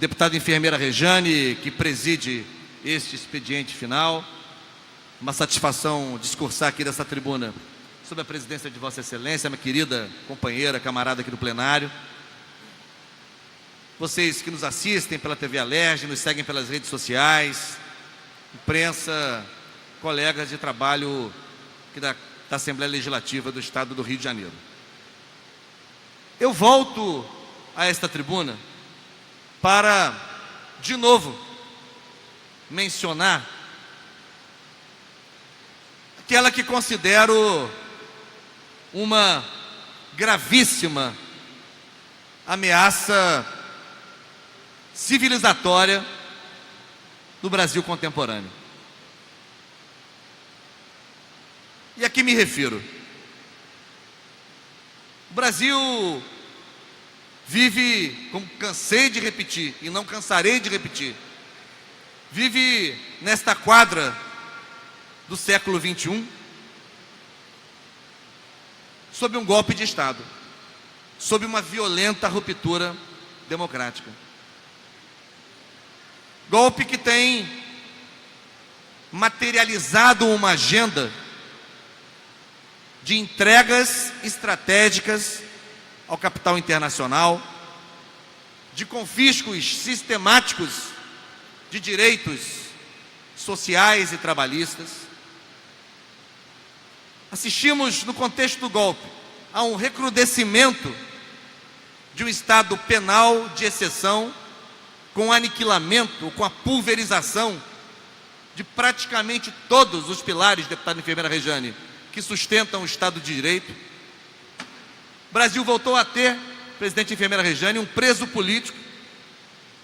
deputada enfermeira Rejane, que preside este expediente final. Uma satisfação discursar aqui dessa tribuna sob a presidência de Vossa Excelência, minha querida companheira, camarada aqui do plenário. Vocês que nos assistem pela TV Alerj, nos seguem pelas redes sociais, imprensa, colegas de trabalho aqui da Assembleia Legislativa do Estado do Rio de Janeiro. Eu volto a esta tribuna para, de novo, mencionar aquela que considero uma gravíssima ameaça civilizatória do Brasil contemporâneo. E a que me refiro? O Brasil vive, como cansei de repetir, e não cansarei de repetir, vive nesta quadra do século XXI, sob um golpe de Estado, sob uma violenta ruptura democrática. Golpe que tem materializado uma agenda de entregas estratégicas ao capital internacional, de confiscos sistemáticos de direitos sociais e trabalhistas. Assistimos, no contexto do golpe, a um recrudescimento de um Estado penal de exceção, com o aniquilamento, com a pulverização de praticamente todos os pilares, deputada enfermeira Rejane, que sustentam o Estado de Direito. O Brasil voltou a ter, presidente enfermeira Rejane, um preso político,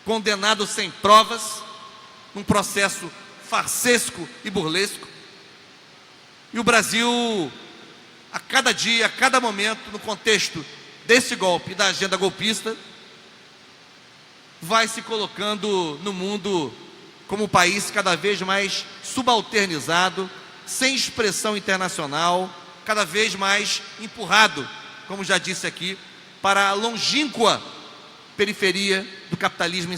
condenado sem provas, num processo farsesco e burlesco. E o Brasil, a cada dia, a cada momento, no contexto desse golpe e da agenda golpista, vai se colocando no mundo como um país cada vez mais subalternizado, sem expressão internacional, cada vez mais empurrado, como já disse aqui, para a longínqua periferia do capitalismo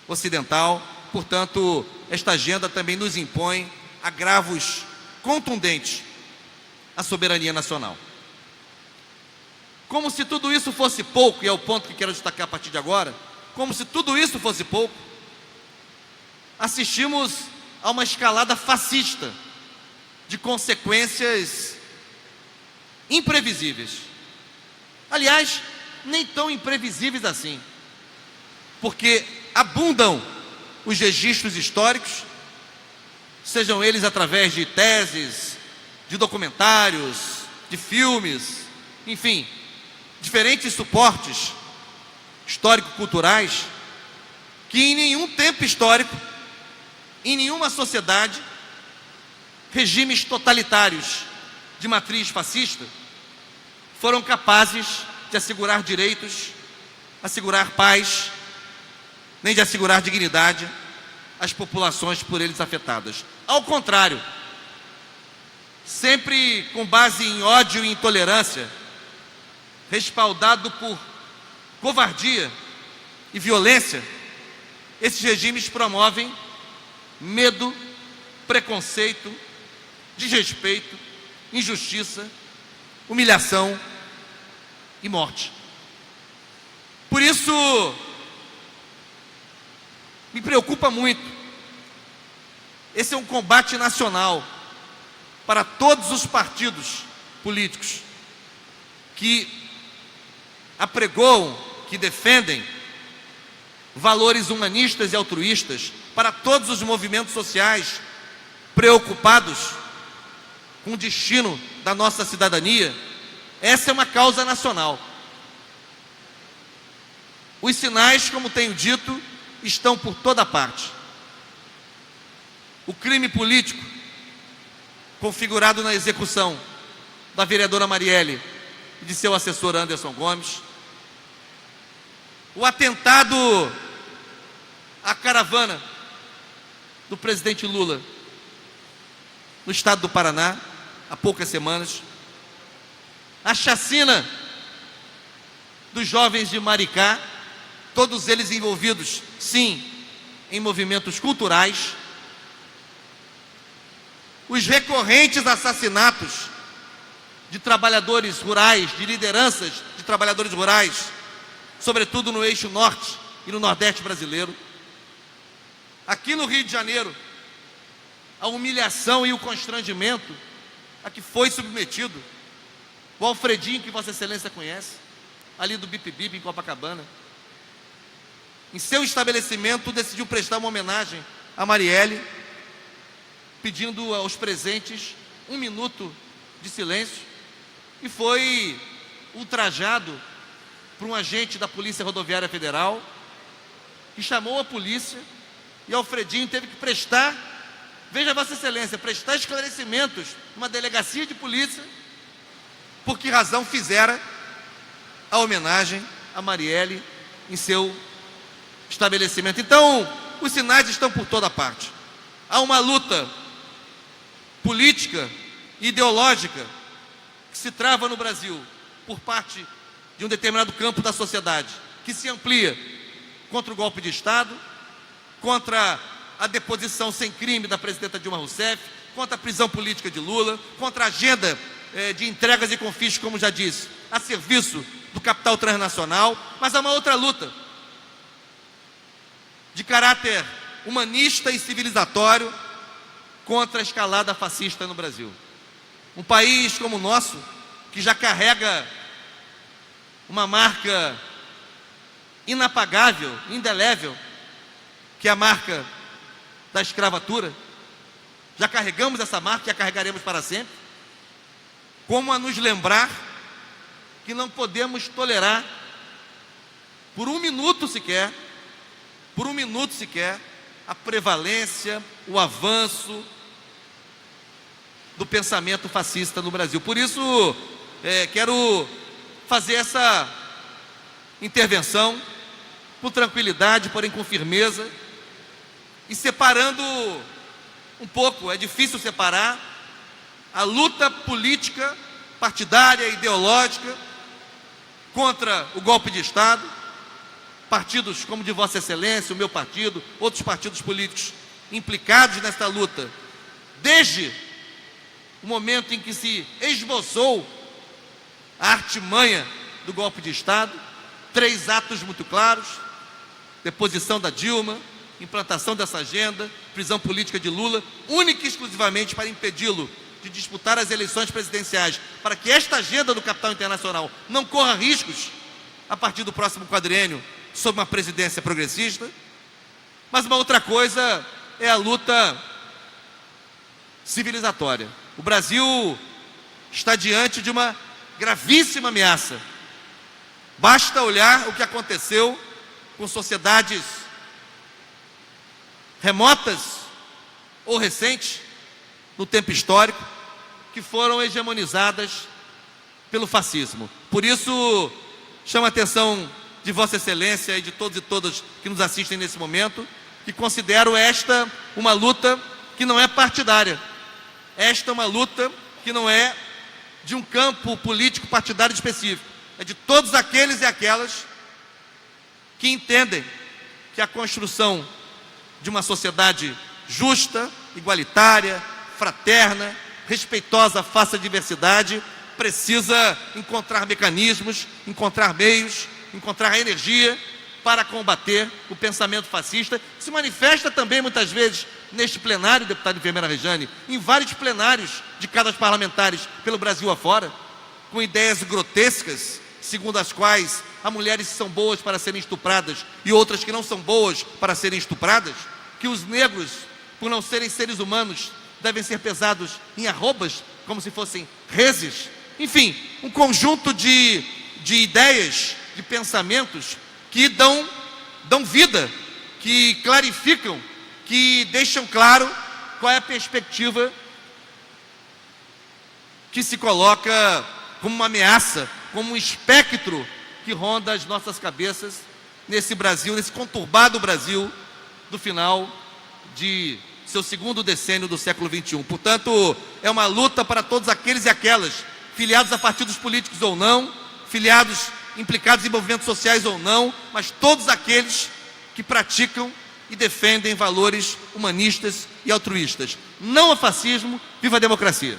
ocidental. Portanto, esta agenda também nos impõe agravos contundentes à soberania nacional. Como se tudo isso fosse pouco, e é o ponto que quero destacar a partir de agora, como se tudo isso fosse pouco, assistimos a uma escalada fascista de consequências imprevisíveis. Aliás, nem tão imprevisíveis assim, porque abundam os registros históricos, sejam eles através de teses, de documentários, de filmes, enfim, diferentes suportes histórico-culturais, que em nenhum tempo histórico, em nenhuma sociedade, regimes totalitários de matriz fascista foram capazes de assegurar direitos, assegurar paz, nem de assegurar dignidade às populações por eles afetadas. Ao contrário, sempre com base em ódio e intolerância, respaldado por covardia e violência, esses regimes promovem medo, preconceito, desrespeito, injustiça, humilhação e morte. Por isso, me preocupa muito. Esse é um combate nacional para todos os partidos políticos que apregoam, que defendem valores humanistas e altruístas, para todos os movimentos sociais preocupados com o destino da nossa cidadania. Essa é uma causa nacional. Os sinais, como tenho dito, estão por toda parte. O crime político, configurado na execução da vereadora Marielle e de seu assessor Anderson Gomes. O atentado à caravana do presidente Lula no estado do Paraná, há poucas semanas. A chacina dos jovens de Maricá, todos eles envolvidos, sim, em movimentos culturais. Os recorrentes assassinatos de trabalhadores rurais, de lideranças de trabalhadores rurais, sobretudo no eixo norte e no nordeste brasileiro. Aqui no Rio de Janeiro, a humilhação e o constrangimento a que foi submetido o Alfredinho, que Vossa Excelência conhece, ali do Bip Bip, em Copacabana. Em seu estabelecimento, decidiu prestar uma homenagem a Marielle, pedindo aos presentes 1 minuto de silêncio, e foi ultrajado por um agente da Polícia Rodoviária Federal, que chamou a polícia, e Alfredinho teve que prestar, veja Vossa Excelência, prestar esclarecimentos numa delegacia de polícia, por que razão fizera a homenagem a Marielle em seu estabelecimento. Então, os sinais estão por toda parte. Há uma luta política e ideológica que se trava no Brasil por parte de um determinado campo da sociedade, que se amplia contra o golpe de Estado, contra a deposição sem crime da presidenta Dilma Rousseff, contra a prisão política de Lula, contra a agenda de entregas e confiscos, como já disse, a serviço do capital transnacional. Mas há uma outra luta de caráter humanista e civilizatório contra a escalada fascista no Brasil. Um país como o nosso, que já carrega uma marca inapagável, indelével, que é a marca da escravatura. Já carregamos essa marca e a carregaremos para sempre. Como a nos lembrar que não podemos tolerar, por 1 minuto sequer, a prevalência, o avanço do pensamento fascista no Brasil. Por isso, quero fazer essa intervenção com tranquilidade, porém com firmeza, e separando um pouco, é difícil separar a luta política, partidária, ideológica contra o golpe de Estado. Partidos como de Vossa Excelência, o meu partido, outros partidos políticos implicados nesta luta, desde o momento em que se esboçou a artimanha do golpe de Estado. 3 atos muito claros: deposição da Dilma, implantação dessa agenda, prisão política de Lula, única e exclusivamente para impedi-lo de disputar as eleições presidenciais, para que esta agenda do capital internacional não corra riscos a partir do próximo quadriênio sob uma presidência progressista. Mas uma outra coisa é a luta civilizatória. O Brasil está diante de uma gravíssima ameaça. Basta olhar o que aconteceu com sociedades remotas ou recentes, no tempo histórico, que foram hegemonizadas pelo fascismo. Por isso, chama a atenção de Vossa Excelência e de todos e todas que nos assistem nesse momento, que considero esta uma luta que não é partidária. Esta é uma luta que não é de um campo político partidário específico. É de todos aqueles e aquelas que entendem que a construção de uma sociedade justa, igualitária, fraterna, respeitosa face à diversidade, precisa encontrar mecanismos, encontrar meios, encontrar energia para combater o pensamento fascista. Se manifesta também muitas vezes neste plenário, deputado Enfermeira Rejane, em vários plenários de casas parlamentares pelo Brasil afora, com ideias grotescas, segundo as quais há mulheres que são boas para serem estupradas e outras que não são boas para serem estupradas, que os negros, por não serem seres humanos, devem ser pesados em arrobas, como se fossem reses. Enfim, um conjunto de ideias, de pensamentos que dão vida, que clarificam, que deixam claro qual é a perspectiva que se coloca como uma ameaça, como um espectro que ronda as nossas cabeças nesse Brasil, nesse conturbado Brasil do final de seu segundo decênio do século XXI. Portanto, é uma luta para todos aqueles e aquelas, filiados a partidos políticos ou não, filiados implicados em movimentos sociais ou não, mas todos aqueles que praticam e defendem valores humanistas e altruístas. Não ao fascismo, viva a democracia!